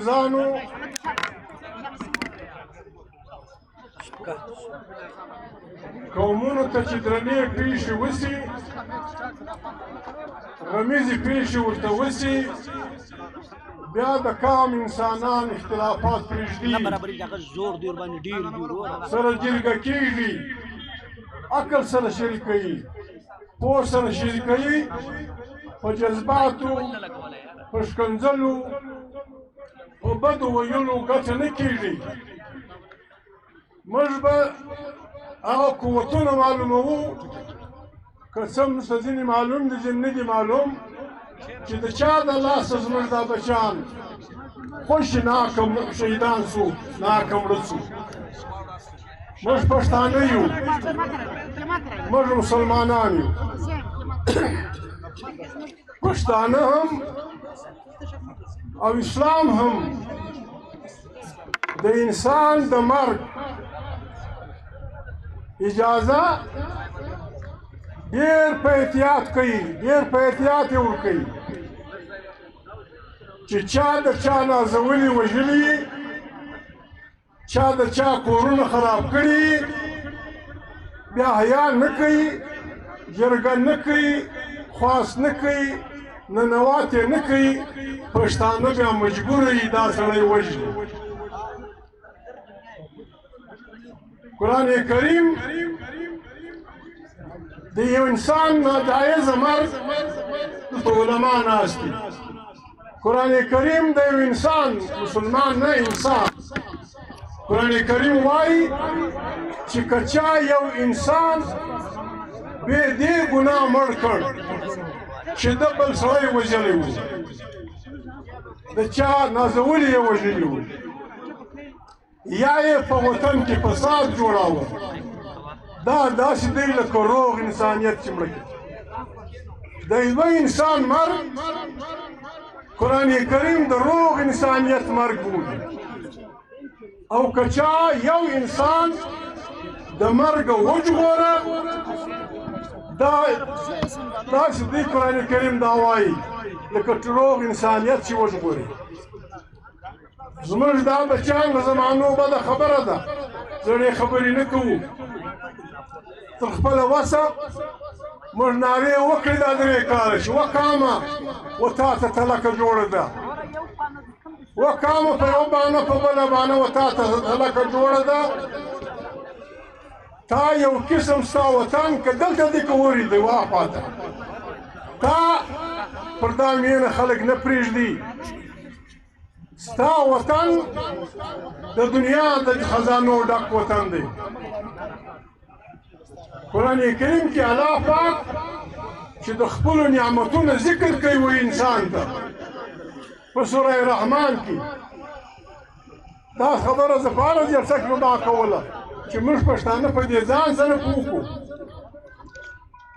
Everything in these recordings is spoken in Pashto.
زانو قومونو ته چې درنې پیښې وسي غمیزې پیښې ورته وسي بیا د قام انسانان اختلافات پرېږدي سره جرګه کېږي عقل سره شریکوي پوه سره شریکوي په جذباتو په ښکنځلو په بدو ویلو ګټه نه کېږي موږ به هغه قوتونه معلوموو که څه موږ ته ځینې معلوم دي ځینې نه دي معلوم چې د چا د لاسه زموږ دا بچیان خوشې ناکه شهیدان سو ناکه مړه سو موږ پښتانه یو موږ مسلمانان یو پښتانه هم او اسلام هم د انسان د مرګ اجازه ډېر په احتیاط کوي ډېر په احتیاط یې ورکوي چې چا د چا نازولي وژلي چا د چا کورونه خراب کړي بیا حیا نه کوي جرګه نه کوي خواست نه کوي ننوات یې نه کوي پښتانه بیا مجبوره یي دا سړی وژني قرآن کریم د یو انسان ناجایزه مرګ دلته علما ناست دي قرآن کریم د یو انسان مسلمان نه انسان قرآن کریم وایي چې که چا یو انسان بې دې ګناه مړ کړ چې ده بل سړی وژلی و د چا نازولي یې وژلي و یا یې په وطن کې فساد جوړاوه دا داسې دی لکه روغ انسانیت چې مړه کړي د یوه انسان مرګ قرآن کریم د روغ انسانیت مرګ بولي او که چا یو انسان د مرګه وژغوره داسې دی قرآن کریم دا وایي لکه روغ انسانیت چې وژغوري زموږ دا بچیان له زمانو بده خبره ده زړې خبرې نه کوو تر خپله وسه موږ نارې وکړې دا درې کاله چې وقامه و تا ته تلکه جوړه ده وقامه په یو بانه په بله بانه و تا ته تلکه جوړه ده تا یو قسم ستا وطن که دلته دې که ورېدی واخواته تا پر دا مینه خلک نه پرېږدي ستا وطن د دنیا د خزانو ډک وطن دی قرآن کریم کې الله پاک چې د خپلو نعمتونو ذکر کوي و انسان ته په سوره رحمان کې دا خبره زه په هره جلسه کې دا کوله چې موږ پښتانه په دې ځان سره پوه کړو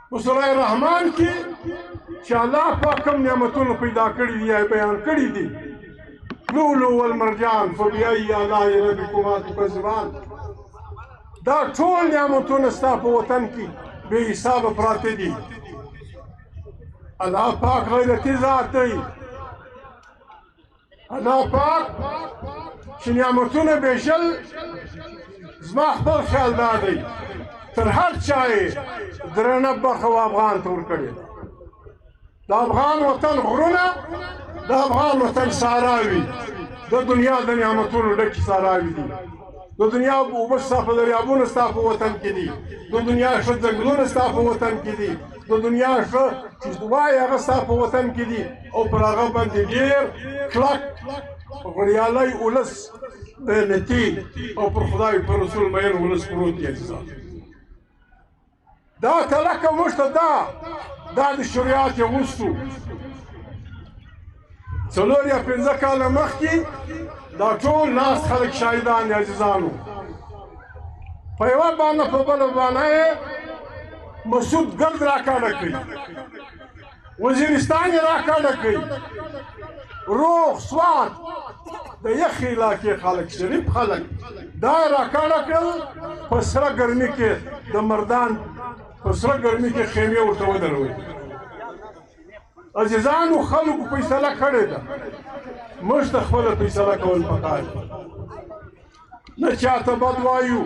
په سوره رحمان کې چې الله پاک کوم نعمتونه پیدا کړي دي یا بیان کړي دي لولو والمرجان فبأي آلاء ربكما تكذبان دا ټول نعمتونه ستا په وطن کې بې حسابه پراته دي الله پاک غیرتي ذات دی الله پاک چې نعمتونه بېشل زما خپل خیال دا دی تر هر چا یې درنه برخه و افغان ته ورکړې ده د افغان وطن غرونه د افغان وطن صحراوي د دنیا د نعمتونو ډکې صحراوي دي د دنیا اوبه ستا په دریابونه ستا په وطن کې دي د دنیا ښه ځنګلونه ستا په وطن کې دي د دنیا ښه چې وایي هغه ستا په وطن کې دي او پر هغه باندې ډېر کلک غړیالی ولس نتي او پر خدای پر رسول مین ولس پروت دی عزیزان دا تلکه موږ ته دا د شریعت یې وستو څلور یا پنځه کاله مخکې دا ټول ناست خلک شاهدان دي عزیزانو په یوه بانه په بله بانه یې مسعود ګرد راکاږه کوي وزیرستان یې راکاږه کوي روغ سوات د یخې علاقې خلک شریف خلک دا یې راکاږه کړل په سره ګرمي کې د مردان په سره ګرمي کې خیمې ورته ودروي عزیزانو خلکو فیصله کړې ده موږ ته خپله فیصله کول پکار دي نه چاته بد وایو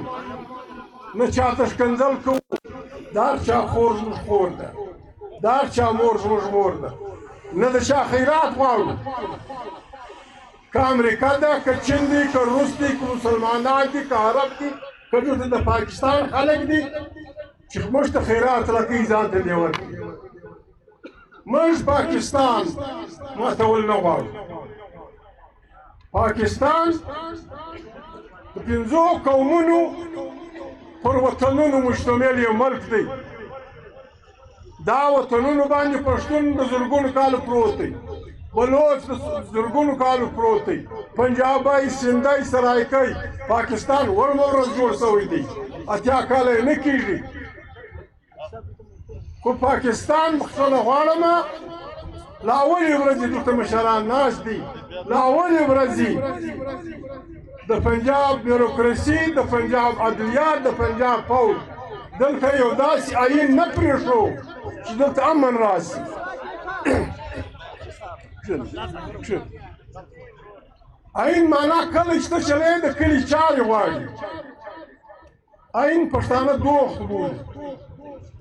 نه چاته ښکنځل کوو د هر چا خور زموږ خور ده د هر چا مور زموږ مور ده نه د چا خیرات غواړو که امریکا ده که چین دي که روس دي که مسلمانان دي که عرب دي که دلته د پاکستان خلک دي چې موږ ته خیرات راکوي ځان ته دې ورکړي موږ پاکستان ماتول نه غواړو پاکستان د پنځو قومونو پر وطنونو مشتمل یو ملک دی دا وطنونو باندې پښتون د زرګونو کالو پروت دی بلوچ د زرګونو کالو پروت دی پنجابی سندی سرایکی پاکستان ورمه ورځ جوړ شوی دی اتیا کاله یې نه کېږي خو پاکستان بخښنه غواړم له اولې ورځې دلته مشران ناست دي له اولې ورځې د پنجاب بیروکراسي د پنجاب عدلیات د پنجاب پوځ دلته یو داسې آیین نه پرېښو چې دلته امن راشي آیین معنا کله چې ته چلی د کلي چارې غواړي آیین پښتانه دوست بولي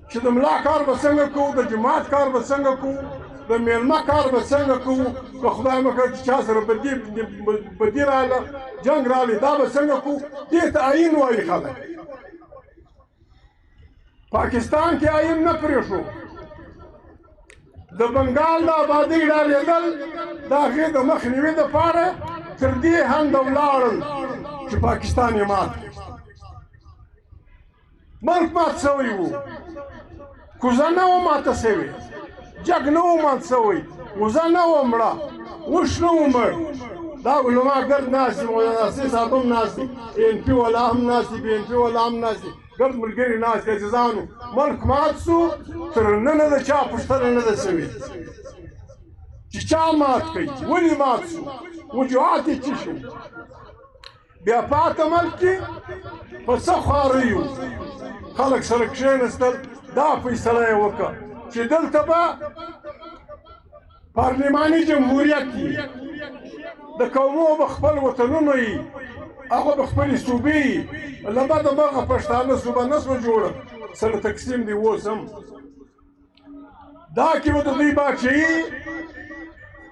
چې د ملا کار به څنګه کوو د جماعت کار به څنګه کوو د میلمه کار به څنګه کوو که خدای مه کړه چې چا سره بدي راغله جنګ راغلی دا به څنګه کوو دې ته آیین وایي خلک پاکستان کې آیین نه پرېښو د بنګال د آبادۍ ډارېدل د هغې د مخنیوي دپاره تر دې هنده ولاړل چې پاکستان یې مات ملک مات شوی و کوزه نه وه ماته شوې جګ نه و مات شوی وزه نه وه مړه اوښ نه و مړ دا علما ګرد ناست دي مولانا صاحب هم ناست دي ان پي والا هم ناست دي بي ان پي والا هم ناست دي ګرد ملګري ناست دي عزیزانو ملک مات شو تر ننه د چا پوښتنه نه ده شوې چې چا مات کوي ولې مات شو وجوهات یې څه شو بیا پاته ملک کې په څه خواریو خلک سره کښېنستل دا فیصله یې وکړه چې دلته به پارلماني جمهوریت وي د قومو به خپل وطنونه وي هغه به خپلې صوبې وي له بده مرغه پښتانه صوبه نه شوه جوړه سره تقسیم دی اوس هم دا کې به د دوی باچهي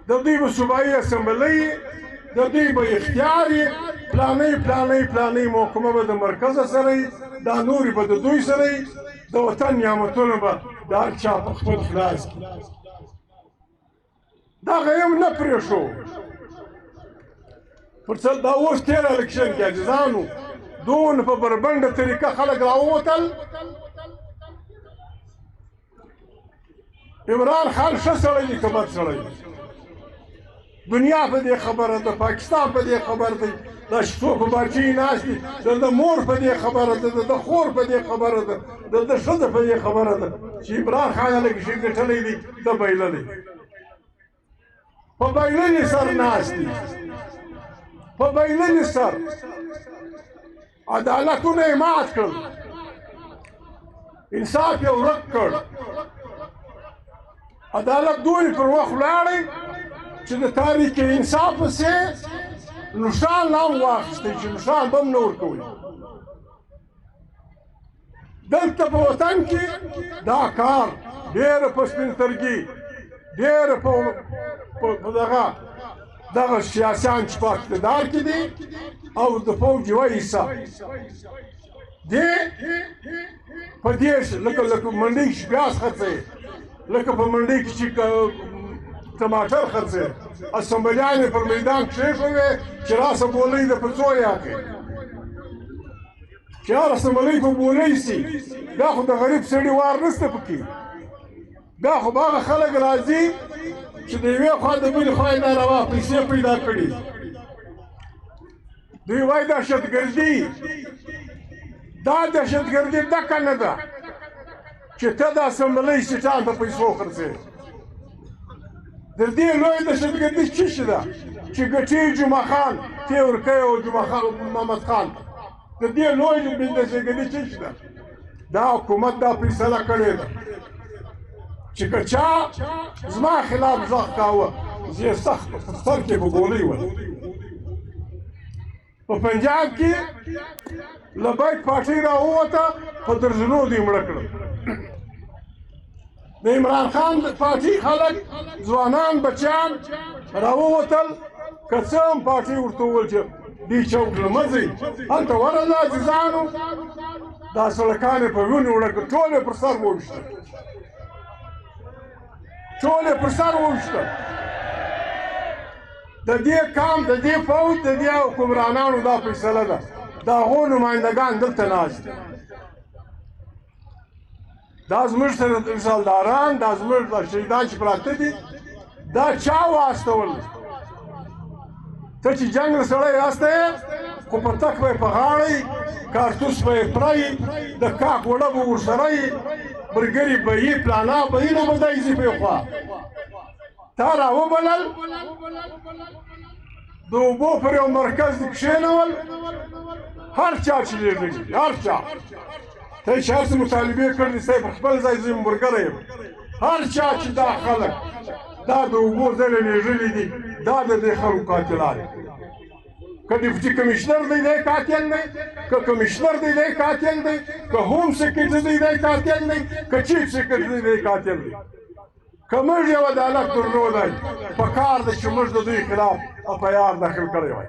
د دوی به صوبایي اسمبلۍ د دوی به اختیار وي پلانۍ محکمه به د مرکزه سره وي دا نورې به د دوی سره وي د وطن نعمتونه به د هر چا په خپل خلاص کړي دغه هم نه پرېښو پر څه دا اوس تېر الکشن کې عزیزانو دونه په بربنډه طریقه خلک راووتل عمران خان ښه سړی دی که بد سړی دی دنیا په دې خبره ده پاکستان په دې خبر دی دا شتو په باچهي ناست دي د مور په دې خبره ده د خور په دې خبره ده د ښځه په دې خبره ده چې عمران خان هلکه شي ګټلی دی ده بایللی په بایللي سر ناست دي په بایللي سر عدالتونه یې مات کړل انصاف یې ورک کړ عدالت دوی پر وخت ولاړی چې د تاریخ انصاف پسې نوشان هم واخیستی چې نوشان به هم نه ورکوي دلته په وطن کې دا کار ډېره په سپینسترګي ډېره په دغه سیاسیان چې په اقتدار کې دي او د فوج یوه حصه دې په دې لکه منډۍ کې چې پیاز خرڅوي لکه په منډۍ کې چې ټماټر خرڅوي اسمبلیان یې پر میدان کښېښوي چې راسه بولۍ د په څو یې اخلي چې هر اسمبلۍ په بولۍ سي بیا خو د غریب سړي وار نشته پکې بیا خو به هغه خلک راځي چې د یوې خوا د بلې خوا یې ناروا پیسې پیدا کړي دوی وایي دهشتګردي دا دهشتګردي ډکه نه ده چې ته د اسمبلۍ سیټان په پیسو خرڅوې د دې لویه دهشتګردي څه شی ده چې ګټي جمعه خان ته ورکوي او جمعه خان محمد خان د دې لویه دهشتګردي څه شی ده دا حکومت دا فیصله کړې ده چې که چا زما خلاف غږ کاوه زه سخت په سر کې به ګولۍ ول په پنجاب کې لبیک پارټۍ راووته په درجنو دوی مړه کړل د عمران خان پارټۍ خلک ځوانان بچیان راووتل که څه هم پارټۍ ورته وویل چې دې چوک له مه ځئ هلته ورځه عزیزانو دا سړکان یې په وینو وړه کړ ټول یې پر سر وویشتل ټول یې پر سر وویشتل د دې کام د دې فوج د دې حکمرانانو دا فیصله ده د هغو نمایندګان دلته ناست دي دا زموږ مثالداران دا زموږ شهیدان چې پراته دي دا چا واستول ته چې جنګ له سړی راسته یې خو پتک به یې په غاړه یي کارتوس به یې پره یي د کاک وړه به ورسره یي برګري به یي پلانا به یي نو به دی ځي پې خوا تا راوبلل د اوبو پر یو مرکز دې کښېنول هر چا چې لېږلي هر چا ته یې چې هر څه مطالبې کړلې صاحب په خپل ځای زه ملګری یم هر چا چې دا خلک دا د اوبو ځلې لېږلي دي دا د دې خلکو قاتلان که ډیپټي کمیشنر دی دی قاتل دی که کمیشنر دی دی قاتل دی که هوم سیکرټري دی دی قاتل دی که چیف سیکرټري دی قاتل دی که موږ یو عدالت درلودی پکار دی چې موږ د دوی خلاف FIR داخل کړی وای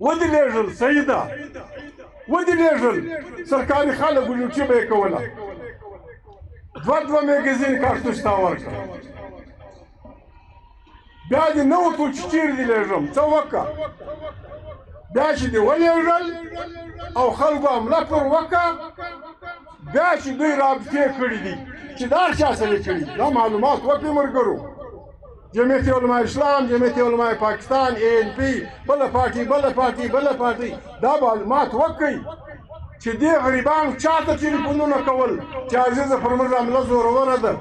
ودې لېږل صحیح ده ودې لېږل سرکاري خلک ولوچې به یې کوله دوه میګزین کارتوس تا ورکړه بیا دې نه وتو چې چیرې دې لېږم څه وکړه بیا چې دې ولېږل او خلکو حمله پر وکړه بیا چې دوی رابطې کړي دي چې دا هر چا سره یې کړي دا معلومات وکړي ملګرو جمعیت علماء اسلام جمعیت علماء پاکستان ANP بله پارټي دا معلومات وکړئ چې دې غریبانو چا ته ټلیفونونه کول چې عزیزه پر موږ حمله زوروره ده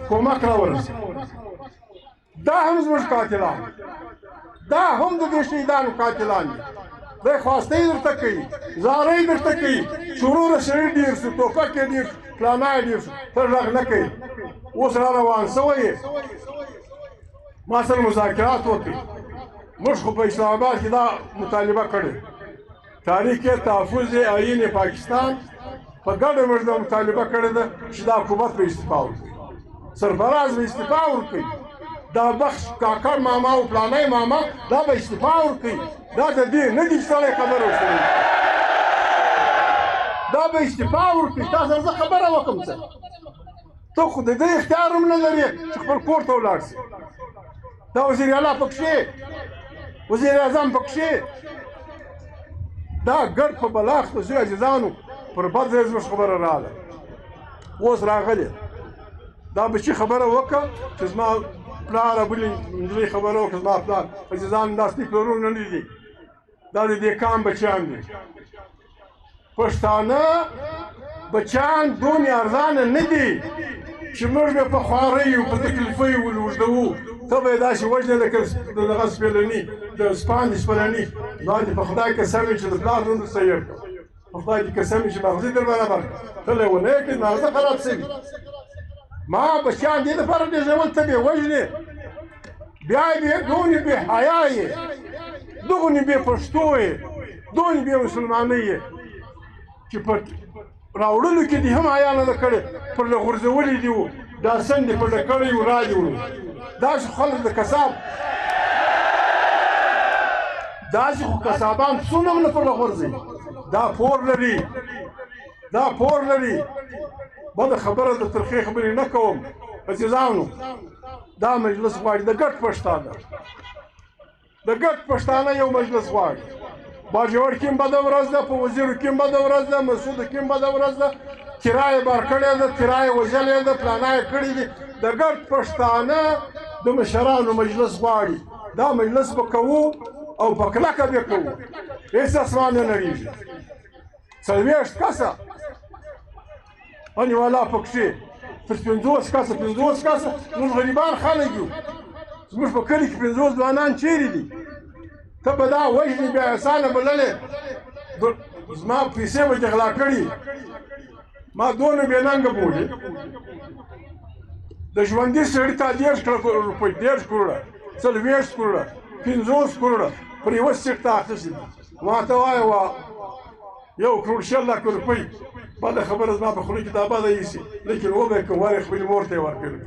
کومک راورسي دا هم زموږ قاتلان دا هم د دې شهیدانو قاتلان دي دی خواستې درته کوي زارۍ درته کوي شرور سړي ډېر شو ټوپک یې ډېر شو فلانا یې ډېر شو ته غږ نه کوي اوس را روان سوی یې ما سره مذاکرات وکړي موږ خو په اسلام آباد کې دا مطالبه کړې تاریخ تحفظ آیین پاکستان په ګډه موږ دا مطالبه کړې ده چې دا حکومت به استعفا ورکړي سرفراز به استعفا ورکړي دا بخش کاکړ ماما او فلانی ماما دا به استعفا ورکړي دا د دې نه دي سړی خبره ورسره دا به استعفا ورکړي تا سره زه خبره وکړم څه ته خو د دې اختیار هم نه لرې چې خپل کور ته ولاړ شي دا وزیر اعلی پکښې وزیر اعظم پکښې دا ګډ په بلاغ ته زوی عزیزانو پر بد ځای زموږ خبره راغله اوس راغلې دا بچي خبره وکړه چې زما پلار بلې نجلۍ خبره وکړه زما پلار عزیزان دا سپي پلرونه نه دي دا د دې کام بچیان دي پښتانه بچیان دومره ارزانه نه دي چې موږ به په خواریو په تکلیفیو ولوږدوو ته به یې داسې وژنې لکه د دغه سپېلني د سپاند سپلني دا دې په خدای قسم وي چې د پلار نوم دې سیر کړه په خدای دې قسم وي چې مغزي در برابر کړه ته له یې ونه یې کړې مغزه خراب شوي ما بچیان دې دپاره ډېژول ته به یې وژنې بیا یې دونې بې حیا یې دغونې بې پښتو یې دونې بې مسلمانۍ یې چې په راوړلو کې دې هم حیا نه ده کړې پر له غورځولي دي وو دا سن دې په ډکړی وو را دې وړو داسې خلک د کساب داسې خو کسابان څونه هم نه پر له غورځوي دا پور لري بده خبره د ترخې خبرې نه کوم عزیزانو دا مجلس غواړي د ګډ پښتانه یو مجلس غواړي باجوړ کې هم بده ورځ ده په وزیرو کې هم بده ورځ ده مسعودو کې هم بده ورځ ده کرایه بار کړې ده کرایه وژلې ده پلانا یې کړي دي د ګډ پښتانه د مشرانو مجلس غواړي دا مجلس به کوو او په کلکه به کوو هېڅ اسمان نه نړېږي 40 کسه انیوالا پکښې تر 50 کسه موږ غریبان خلک یو زموږ په کلي کې 50 ځوانان چیرې دي ته به دا وژنې بیا احسانه بللې زما پیسې به دې غلا کړي ما دونه بې ننګه بولې د ژوندي سړي ته 10 روپۍ 10 کروړه 40 کروړه 50 کروړه پر یوه سیټ ته اخیستي دي ما ته وایه 1 کروړ 6 لکه روپۍ بده خبره زما په خوله کې دا بده ایسي لیکن وبه که ولې خپلې مور ته یې ورکړې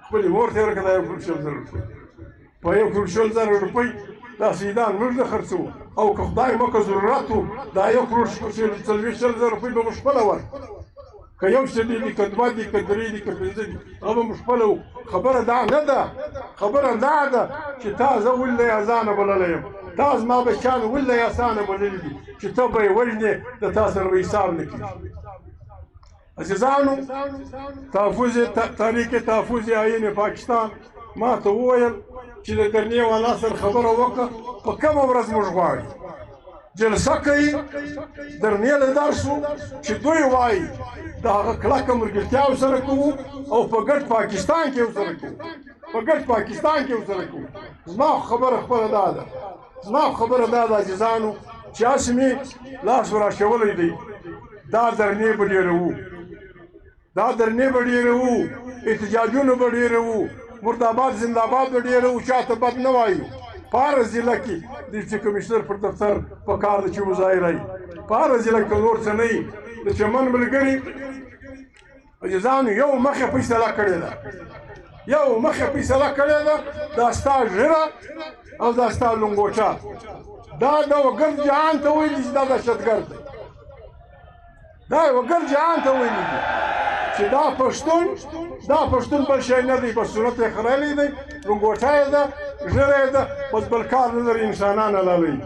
خپلې مور ته یې ورکړه دا 1 کروړ 6 زره روپۍ په 1 کروړ 6 زره روپۍ دا سیدان موږ نه خرڅوو او که خدای مکه ضرورت و دا 1 کروړ 40 زره روپۍ به موږ خپله ورکړو که یو څه دي که 2 دي که 3 دي که 5 دي هغه به موږ خپله وو خبره دا نه ده خبره دا ده چې تا زه ولې اذانه بللی یم تا زما بچیان ولې اسانه بللي دي چې ته به یې وژنې د تا سره به حساب نه کېږي عزیزانو تحریک تحفظ آیین پاکستان ما ته وویل چې د درنې والا سره خبره وکړه په کومه ورځ موږ غواړي جلسه کوي درنې له درسو چې دوی وایي د هغه کلکه ملګرتیا ورسره کوو او په ګډ پاکستان کې ورسره کوو په ګډ پاکستان کې ورسره کوو زما خبره خپله دا ده زما خبره دا ده عزیزانو چې هسې مې لاس وراشولی دی دا درنې به ډېره وو دا درنې به ډېره وو احتجاجونه به ډېره وو مرداباد زنداباد به ډېره وو چاته بد نه وایو په هره ضلع کې ډیپټي کمیشنر پر دفتر په کار ده چې مظاهره وي په هره ضلع کې نور څه نه وي د چمن ملګري عزیزانو یو مخه فیصله کړې ده یو مخه فیصله کړې ده دا ستا ژیره او دا ستا لنګوچه دا د وګړ جهان ته ویلي چې دا دهشتګرد دی دا وګړ جهان ته ویلي دي چې دا پښتون بل شی نه دی بس صورت یې خریلی دی لنګوټه یې ده ژیره یې ده بس بل کار نه لري انسانان حلالوي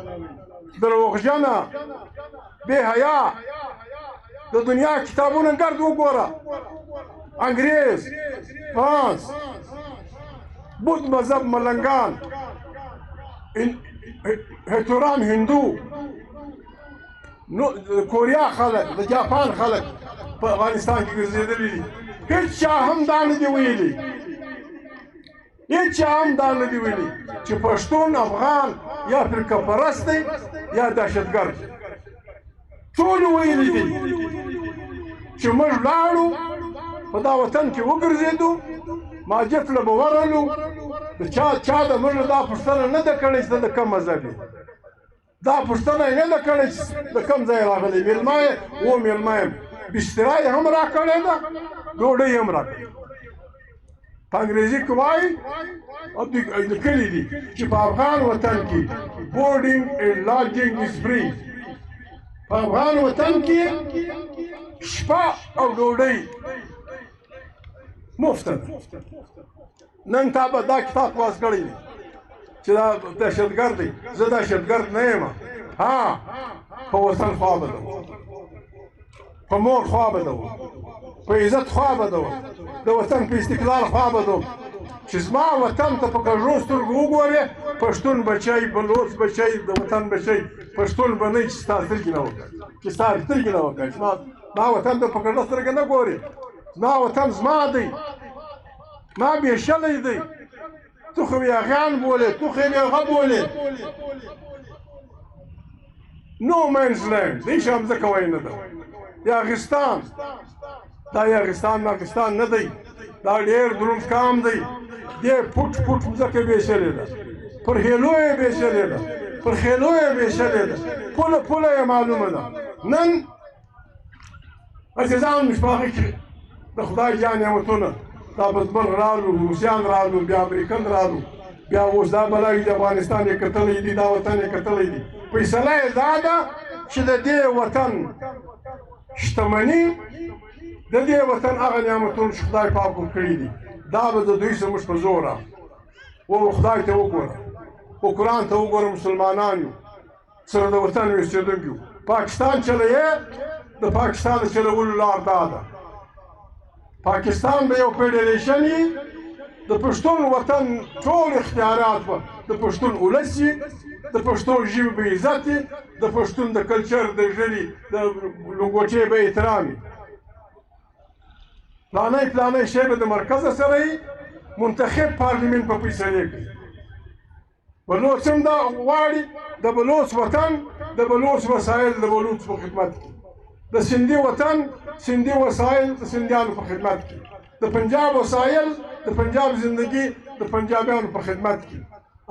دروغجنه بې حیا د دنیا کتابونه ګرد وګوره انګریز فرانس بود مذهب ملنګان هتوران هندو کوریا خلک د جاپان خلک په افغانستان کې ګرځېدلي دي هېڅ چا هم دا نه دي ویلي هېڅ چا هم دا نه دي ویلي چې پښتون افغان یا فرقه پرست دی یا دهشتګرد ټولو ویلي دي چې موږ لاړو په دا وطن کې وګرځېدو ماجف له به ورغلو د چا د موږ دا پوښتنه نه ده کړې چې ته د کوم مذهب یې دا پوښتنه یې نه ده کړې چې د کوم ځای راغلی مېلمه یې و مېلمه یم بستره یې هم راکړې ده ډوډۍ یې هم راکړې په انګریزي کې وایي لیکلي دي چې په افغان وطن کې بورډینګ اینډ لاډجینګ از فري په افغان وطن کې شپه او ډوډۍ مفته ده نن تا به دا کتاب خلاص کړی دی چې دا دهشتګرد دی زه دهشتګرد نه یم ها په وطن خوا به ده په مور خوا به ده په عزت خوا به ده د وطن په استقلال خوا به ده چې زما وطن ته په کږو سترګو وګورې پښتون بچی بلوڅ بچی د وطن بچی پښتون به نه چې ستا سترګې نه وکړي چې ستا سترګې نه وکړي زما وطن ته په کږه سترګه نه ګورې زما وطن زما دی ما بېشلی دی تو خو یې هغیان بولې تو خو یې هغه بولې نو مینز لینډ دې شی هم ځکه وایي نه ده یاغستان دا یاغستان نه دی دا ډېر دروند کام دی دې پټ ځکه بېشلې ده پر هیلو یې بېشلې ده پر خیلو یې بېشلې ده پوله یې معلومه ده نن عزیزان مې په هغه کې د خدای جان نعمتونه دا بزبل رالو روسیان رالو بیا امریکن رالو بیا اوس دا بلاوي د افغانستان یې کتلی دي دا وطن یې کتلی دي فیصله یې دا ده چې د دې وطن شتمني د دې وطن هغه نعمتونه چې خدای پاک کړي دي دا به د دوی څخه موږ په زوره و خدای ته وګوره و قرآن ته وګوره مسلمانان یو سره د وطن اوسېدونکي یو پاکستان چلوي د پاکستان د چلولو لار دا ده پاکستان به یو فیډریشن وي د پښتون وطن ټول اختیارات به د پښتون ولس وي د پښتون ژبې به عزت وي د پښتون د کلچر د ژړي د لنګوټې به احترام وي پلانی شی به د مرکز سره وي منتخب پارلمنت په فیصلې کوي بلوڅ هم دا غواړي د بلوڅ وطن د بلوڅ وسایل د بلوڅ په خدمت کې د سندي وطن سندي وسایل د سندیانو په خدمت کې د پنجاب وسایل د پنجاب زندگی د پنجابیانو په خدمت کې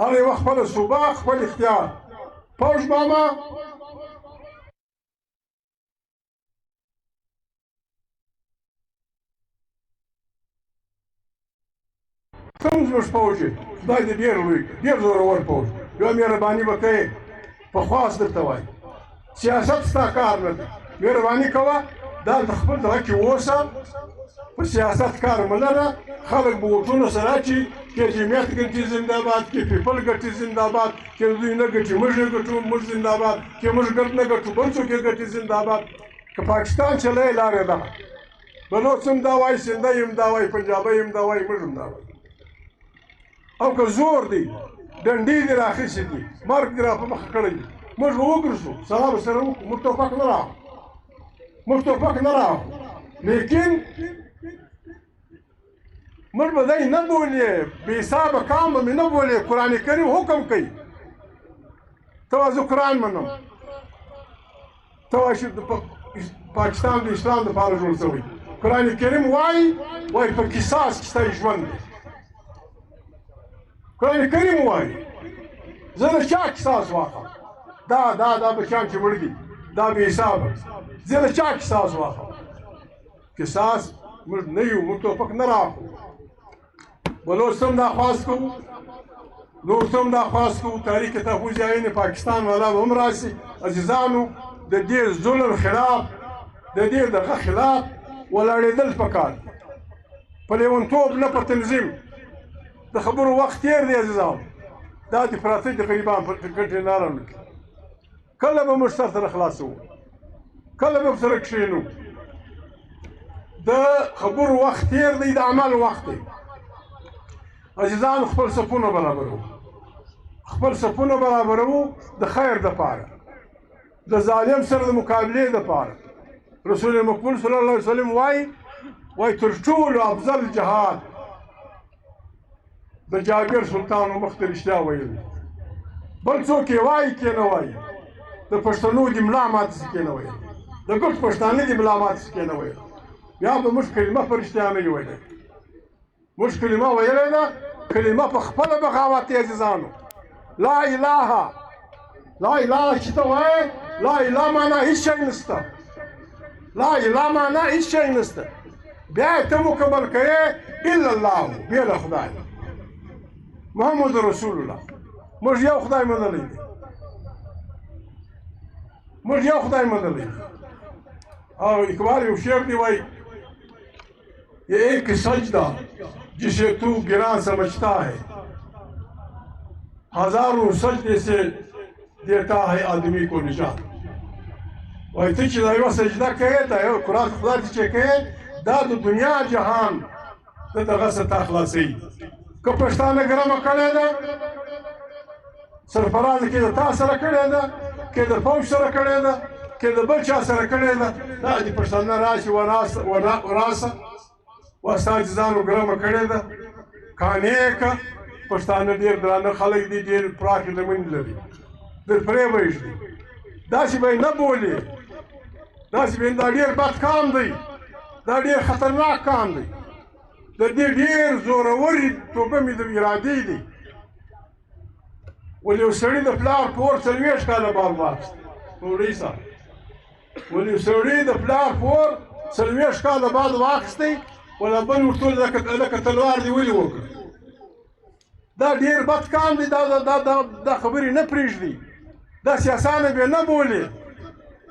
هغه یوه خپله صوبه خپل اختیار پوج ماما څنګه زموږ پوج یې خدای دې ډېر لوی کړي ډېر زورور پوج یوه مهرباني به کوې په خواست درته وایي سیاست ستا کار نه دی مهرباني کوه دا د خپل دغه کې اوسه په سیاست کار مه لره خلک به ووټونه سره اچي که جمعیت ګټي زندهباد که پیپل ګټي زندهباد که دوی نه ګټي موږ نه ګټو موږ زندهباد که موږ نه ګټو بل څوک یې ګټي زندهباد که پاکستان چلی لار یې دغه بلوڅ هم دا وایي سندی هم دا وایي پنجابی هم دا وایي موږ هم دا وایي او که زور دی ډنډې دې راخیستې دي مرګ دې را په مخه کړی دی موږ به وګرځو سلام سره وکړو موږ ټوپک نه راغلو موږ ټوپک نه راغلو لیکن موږ به دی نه بولې بې حسابه کام به مې نه بولې قرآن کریم حکم کوي ته وایه زه قرآن منم ته وایه چې پاکستان د اسلام دپاره جوړ شوی قرآن کریم وایي په قصاص کې ستا ژوند دی قرآن کریم وایي زه د چا قصاص واخلم دا بچیان چې مړه دي دا بې حسابه زه د چا قصاص واخلم قصاص موږ نه یو موږ ټوپک نه راخلو بلوچ هم دا خواست کوو نور هم دا خواست کوو تحریک تحفظ عین پاکستان والا به هم راشي عزیزانو د دې ظلم خلاف د دې دغه خلاف ولاړېدل پکار په لیونتوب نه په تنظیم د خبرو وخت تېر دی عزیزانو دا د پراته د غریبان په ګټې لاره نه کوي کله به موږ سر سره خلاصوو کله به سره کښېنو د خبرو وخت تېر دی د عمل وخت دی عزیزانو خپل صفونه برابرو خپل صفونه برابرو د خیر دپاره د ظالم سره د مقابلې دپاره رسول مقبول صلی الله علیه وسلم وایي تر ټولو افضل جهاد د جابر سلطانو مخ ته رښتیا ویل بل څوک یې وایي کې نه وایي د پښتنو دې ملا ماته سي کې نه ویل د ګوت پښتانه دې ملا ماته سي کې نه ویل بیا به موږ کلمه په رښتیا نه یو ویلی موږ کلمه ویلی ده کلمه په خپله بغاوت دی عزیزانو لا اله چې ته وایې لا اله معنا هېڅ شی نشته لا اله معنا هېڅ شی نشته بیا یې ته مکمل کوې الا الله بې له خدای محمد رسول الله موږ یو خدای منلی دی موږ یو خدای منلی دی اور اقبال یو شعر دی وایي یہ ایک سجدہ جسے تو گراں سمجھتا ہے ہزاروں سجدے سے دیتا ہے آدمی کو نجات وایي ته چې دا یوه سجده کوې دا یو قرآن خدای ته چې کوې دا د دنیا جهان د دغه څه تا خلاصوي که پښتانه ګرمه کړې ده سرفرازه کې د تا سره کړې ده که د پوج سره کړې ده که د بل چا سره کړې ده دا دې پښتانه راشي وراسه واستا عزیزانو ګرمه کړې ده قانع که پښتانه ډېر درانه خلک دي ډېر پراخې لمنې لري در پرې به یږدي داسې به یې نه بولې داسې به دا ډېر بد کام دی دا ډېر خطرناک کام دی د دې ډېر زورورې توبه مې د ارادې دي ولې یو سړي د پلار پور 40 کاله بعد واخیست پوړۍ صاحب ولې یو سړي د پلار پور 40 کاله بعد واخیستی ولا بل ورته لکه تلوار دې ولې وکړ دا ډېر بد کام دی دا خبرې نه پرېږدي داسې اسانه به نه بولې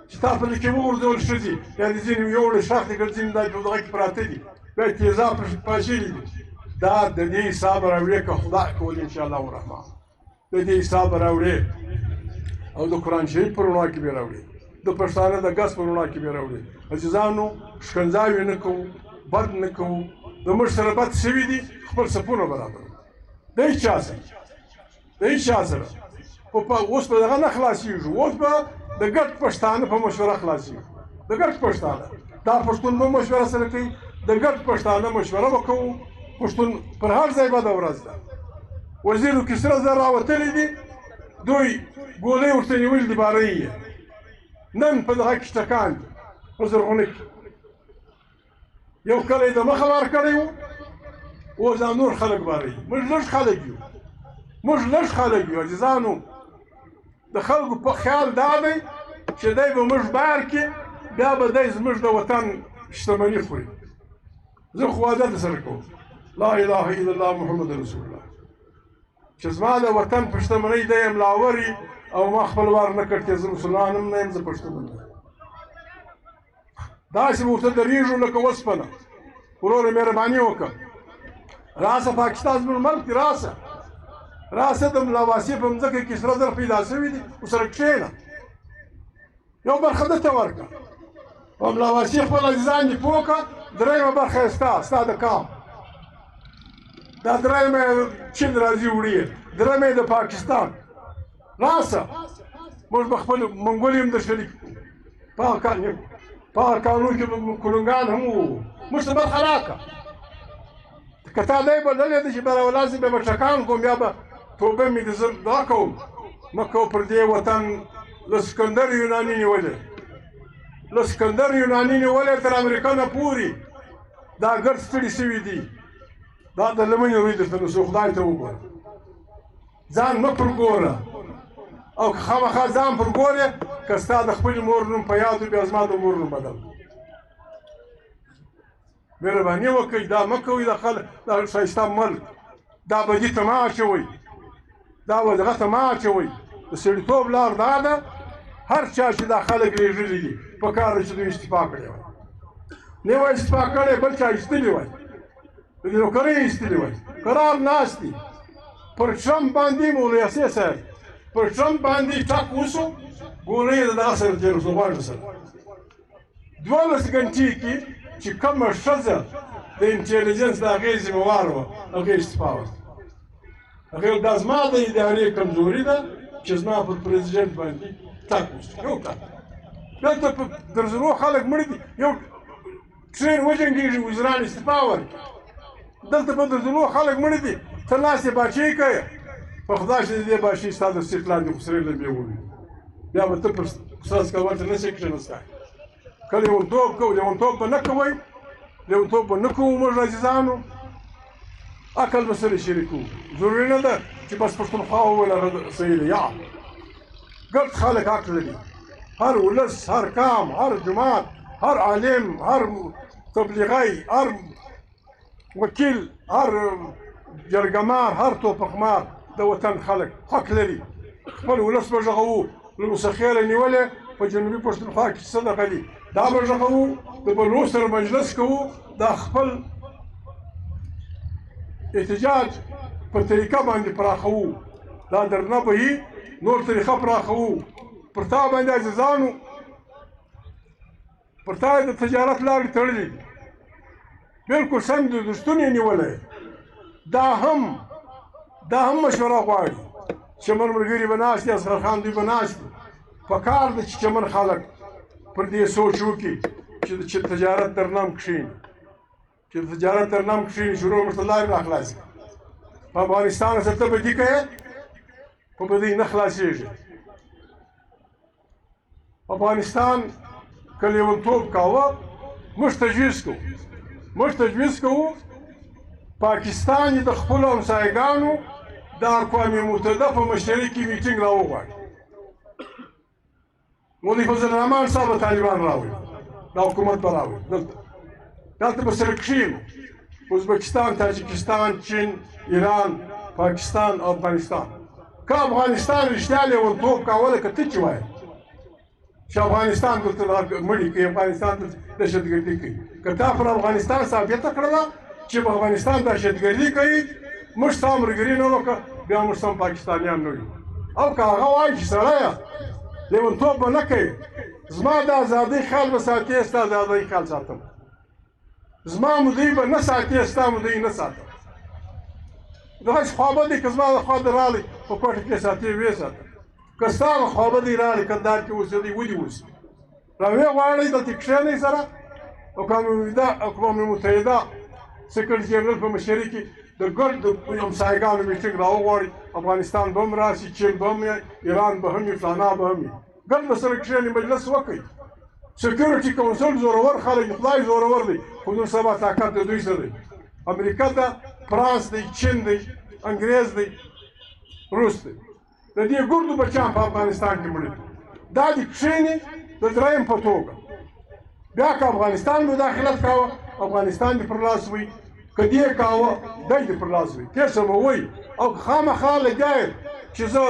چې تا په کې وغورځول ښځې یا د ځینې یوړې شاخ دې کړ ځینې دا په دغه کې پراته دي بیا تیزاب پاشلي دي دا د دې حساب راوړې که خدای کول انشاءالله الرحمن د دې حساب راوړې او د قرآن شریف په رڼا کې به راوړې د پښتانه د ګس په رڼا کې به راوړې عزیزانو ښکنځاوې نه کوو بد نه کوو د موږ سره بد شوي دي خپل صفونه برابر د هېڅ چا سره د هېڅ چا سره اوس به دغه نه خلاصېږو اوس به د ګډ پښتانه په مشوره خلاصېږو د ګډ پښتانه دا پښتون به مشوره سره کوي د ګډ پښتانه مشوره به کوو پښتون پر هر ځای بده ورځ ده وزیر کې سره زر راوتلي دي دوی ګولۍ ورته نیولي دي باره یې نن په دغه کې ټکان دي په زرغونه کې یو کلی د مخه ور کړی و، اوس دا نور خلک باروي. موږ لږ خلک یو، موږ لږ خلک یو عزیزانو. د خلکو په خیال دا دی چې دی به موږ بار کړي، بیا به دی زموږ د وطن شتمني خوري. زه خو واده درسره کوم، لا اله الا الله محمد رسول الله، چې زما د وطن په شتمنۍ دی ملا وري او ما خپل وار نه کړ چې زه مسلمان هم نه یم، زه پښتون یم. داسې به ورته درېږو لکه اوسپنه. وروره مهرباني وکړه، راسه پاکستان زموږ ملک دی، راسه د ملا واصف په مځکه کې سره زر پیدا شوي دي، ورسره کښېنه، یو برخه ده ته ورکړه. او ملا واصف خپل عزیزان دې پوه کړه، درېیمه برخه یې ستا د کام، دا درېیمه یې چین راځي وړي، درېیمه یې د پاکستان. راسه موږ به خپل منګول هم در شریک کړو. په هغه قانون کې به کلنګان هم وو، موږ ته برخه راکړه. که تا دی بللی دی چې به راولاسي بیا به ټکان کوم، بیا به توبه مې د زه دا کوم، مه کوه پر دې وطن. له سکندر یوناني نیولې، له سکندر یوناني نیولې تر امریکا نه پورې دا ګرد ستړي شوي دي. دا د لمنې روی درته نو څو خدای ته وګوره، ځان مه پرګوره. او که خامخا ځان پرګورې، که ستا د خپلې مور نوم په یاد وي، بیا زما د مور نوم بدل. مهرباني وکړئ، دا مه کوئ. دا ښایسته ملک، دا بدي ته مه اچوئ، دا ودغه ته مه اچوئ. د سړیتوب لار دا ده، هر چا چې دا خلک لېږلي دي په کار ده چې دوی استفا کړی وای. نه وای استفا کړی، بل چا ایستلي وای، د نوکرۍ ایستلي وای. قرار ناست دي پر ټرمپ باندې. مولوي اسې صاحب پر ټرمپ باندې ټک وشو، ګولۍ د دغه سره تېر شو، غواړو سره 12 ګنټې کې چې کومه ښځه د انټېلیجنس د هغې ذمهوار وه، هغې استفا وکړه. هغې ویل دا زما د ادارې کمزوري ده چې زما پر پرزیدنټ باندې ټک وشو. یو ټک دلته په درزنو خلک مړه دي، یو ټرین وجنګېږي، وزیران استفا ورکړي. دلته په درزنو خلک مړه دي، ته لاس یې باچۍ کوې. په خدای چې د دې باشي ستا د سیټ لاندې خو سرې لمبې ووي، بیا به ته پر ساز کول ته نه شې کښېنستی. که لیونتوب کوو، لیونتوب به نه کوئ، لیونتوب به نه کوو موږ عزیزانو. عقل به سره شریکو. ضروري نه ده چې بس پښتونخوا وویل هغه صحیح ده. یا ګرد خلک حق لري، هر ولس، هر قام، هر جماعت، هر عالم، هر تبلیغی، هر وکیل، هر جرګمار، هر توپخمار د وطن خلک حق لري. خپل ولس به غږوو. له موسیقۍ نیولې په جنوبي پښتونخوا کې څه دغه دي، دا به غږوو. د بلو سره مجلس کوو، دا خپل احتجاج په طریقه باندې پراخوو. دا درنه بهي نور طریقه پراخوو. پر تا باندې عزیزانو، پر تا د تجارت لارې تړلې دي، بلکل سم د دشتون یې نیولی. دا هم مشوره غواړي. چمن ملګري به ناست دي، اصغر خان دوی به ناست دي. په کار ده چې چمن خلک پر دې سوچ وکړي چې تجارت در نام کښېني، چې د تجارت در نام کښېني، شروع ورته لارې را خلاصې. په افغانستان سره ته بدي کوې، په بدۍ نه خلاصېږي. افغانستان که لیونتوب کاوه، موږ تجویز کوو پاکستان د خپلو همسایګانو د اقوام متحده په مشرۍ کې میټینګ راوغواړي. مولوي فضل الرحمن صاحب به طالبان راوړي، دا حکومت به راوړي. دلته به سره کښېنو، ازبکستان، تاجکستان، چین، ایران، پاکستان او افغانستان. که افغانستان رښتیا لیونتوب کاوه، لکه ته چې وایې چې افغانستان دلته مړي کوي، افغانستان دلته دهشتګردي کوي، که تا پر افغانستان ثابته کړله چې په افغانستان دهشتګردي کوي، موږ ستا ملګري نه وکړه، بیا موږ سم پاکستانیان نه یو. او که هغه وایي چې سړیه لیونتوب به نه کوي، زما د ازادۍ خیال به ساتې، ستا د ازادۍ خیال ساتم. زما مودۍ به نه ساتې، ستا مودۍ نه ساتم. دغسې خوابدۍ که زما د خوا د رالی په کوټه کې ساتې، ویې ساتم. که ستا د خوابدۍ رالی کندهار کې اوسېدی، ودې اوسي، راویې غواړئ، دلته کښېنئ سره. اقوام متحده سیکرټري جنرال په مشرۍ کې د ګرد همسایګانو میټینګ راوغواړي. افغانستان به هم راشي، چین به هم وي، ایران به هم وي، فلانا به هم وي. ګرد به سره کښېنئ، مجلس وکړئ. سکیورټي کونسل زورور خلک خدای زورور دی خو نن سبا طاقت د دوی سره دی امریکا ته فرانس دی چین دی انګریز دی روس دی د دې ګردو بچیان په افغانستان کې مړه دا د کښېني د دریم په توګه بیا که افغانستان مداخلت کاوه افغانستان دې پر لاس وي که دې کاوه دی دې پر لاس وي تېر څه به وایي او خامخا لګیا یم چې زه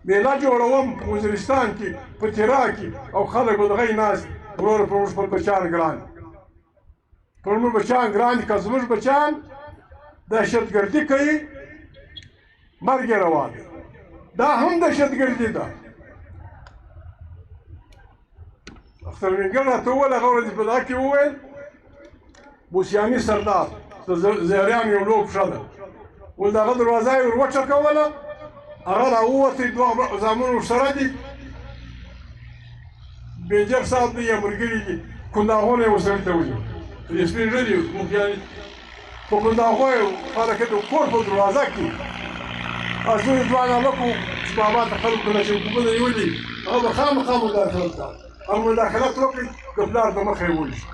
میله جوړوم په وزیرستان کې په تیرا کې او خلک به دغه ناست وروره پر موږ خپل بچیان ګران پر موږ بچیان ګران دي که زموږ بچیان دهشتګردي کوي مرګ یې روا دی دا هم دهشتګردي ده اختر منګل راته وویل هغه ورځ په دا کې وویل بوسیاني سردار د زیاریان یو لوب ښه ده ویل د هغه دروازه یې ور وچکوله هغه راووتی دوه زامن ورسره دي بیجر صاحب دی یا ملګري دي کنداغونه یې ورسره ته ولي د سپین ږیري مخیاني په کنداغو یې خلک د کور په دروازه کې زوی ځوان هلک و چې بابا ته خلکو کلاشینکوفونه نیولي هغه به خامخا مداخلت کوه او مداخلت وکړي د پلار د مخه یې ونیسي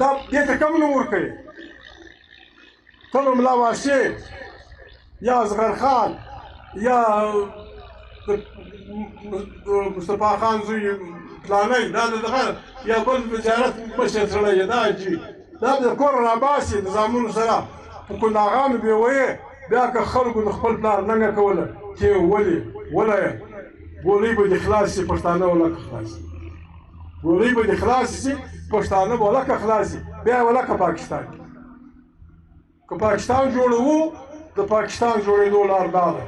دا دې ته کم نوم ورکوي ته به ملا واسع یا اصغر خان یا مصطفی خان زوی پلانی دا دغه یا بل وزارت مشر سړی دا چې دا د کور راباسي د زامنو سره په کنداغانو به ویې بیا که خلکو د خپل پلار ننګه کوله چې ولې وله ګولۍ به دې خلاص شي پښتانه ولکه خلاص شي ګولۍ به دې خلاص شي پښتانه به ولکه خلاص شي بیا ولکه پاکستان که پاکستان جوړوو د پاکستان جوړېدو لار دا ده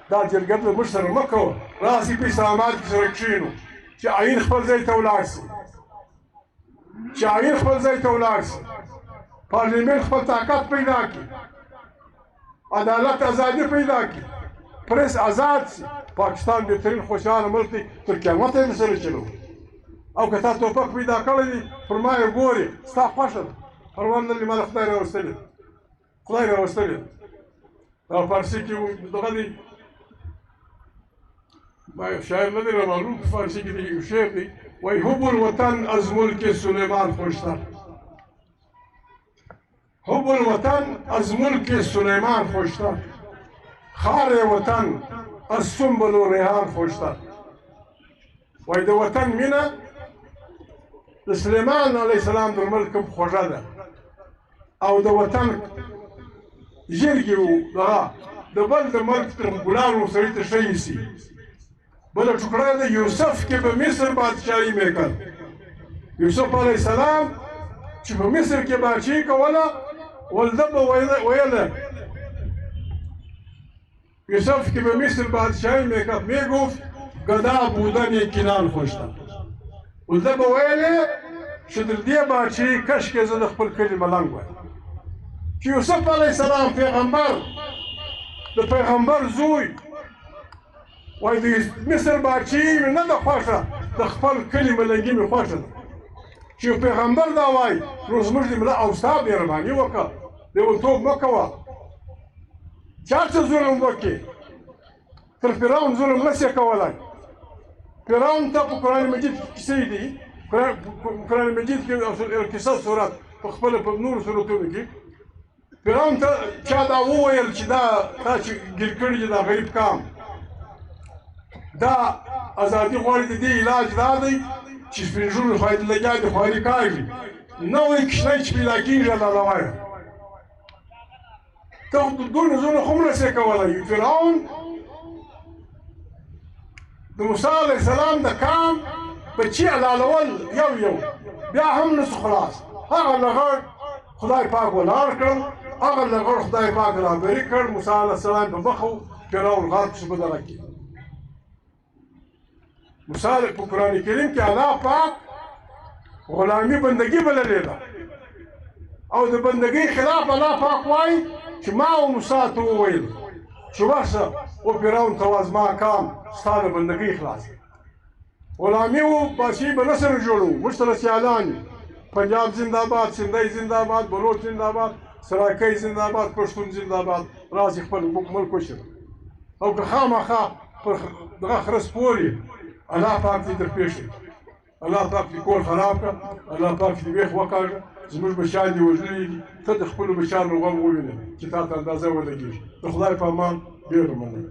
دا جرګه له موږ سره مه کوه راسئ په اسلام آباد کې سره کښېنو چې عین خپل ځای ته ولاړ شي چې عین خپل ځای ته ولاړ شي پارلیمنت خپل طاقت پیدا کړي عدالت ازادي پیدا کړي پریس آزاد شي پاکستان بهترین خوشحاله ملک دی تر قیامته یې سره چلو او که تا توپک پیدا کړی دی پر ما یې ګورې ستا خوښه ده پروا نه لري ما له خدای راوستلې خدای راوستلې او فارسي کې دغه دی ما شاعر نه دی رامعلوم په فارسي کې دی یو شعر دی وایي حب الوطن از ملک سلیمان خوشتر حب الوطن از ملک سلیمان خوشتر خار وطن از سنبل و ریحان خوشتر وایي د وطن مینه د سلیمان علیه السلام در ملک هم خوږه ده او د وطن ژرګې و دغه د بل د ملک تر ګلانو سړي ته ښه ایسي بله ټوکړه ده یوسف کې به مصر بادشاهي میکړ یوسف علیه السلام چې په مصر کې بادشاهي کوله ولده به ویله یوسف که به مصر بادشاهی میکرد میگفت گدا بودن کنان خوشتر ولده به ویله چې در دې بادشاهي کشکې زه د خپل کلي ملنګ وایم چې یوسف علیه السلام پیغمبر د پیغمبر زوی وایي د مصر بادشاهي مې نه ده خوښه د خپل کلي ملنګي مې خوښه ده چې یو پیغمبر دا وایي نو زموږ د ملا او ستا مهرباني وکړه لیونتوب مه کوه چا څه ظلم وکړي تر فرعون ظلم نشي کولی فرعون ته په قرآن مجید کې کیسې دي قرآن مجید کې قصص صورت په خپله په نورو صورتونو کې فرعون ته چا دا وویل چې دا تا چې ګیر کړي دي دا غریب کام دا ازادي غواړي د دې علاج دا دی چې سپین ږیرو باید لګیا دي خواري کاږي نوی کښتۍ چې پیدا کېږي الله وایه ته دونه زونه خو هم نشې کولی فرعون د موسی علیه السلام د کام بچي حلالول یو بیا هم نسو خلاص هغه لغړ خدای پاک ولاړ کړل هغه لغړ خدای پاک رابري کړ موسی علیه السلام په مخ و فرعون غرق شو په دغه کې موسی په قرآن کریم کې الله پاک غلامي بندګي بللې ده او د بندګۍ خلاف الله پاک وایي چې ما او موسی ته وویل چې ورشه و فرعون ته زما کام ستا د بندګۍ خلاص غلامي و بادشاهي به نه سره جوړو موږ سره سیالان یو پنجاب زنده‌باد سندۍ زنده‌باد بلوچ زنده‌باد سراکۍ زنده‌باد پښتون زنده‌باد راسي خپل ملک وشر او که خامخا پر دغه خره سپور یې الله پاک دې در پېښ الله پاک دې کور خراب کړه، الله پاک دې ویښ وکاږه، زموږ بچیان دې وژلي دي، ته د خپلو بچیانو غم ووینه چې تا ته اندازه ولګېږي. د خدای په امان ډېره مننه.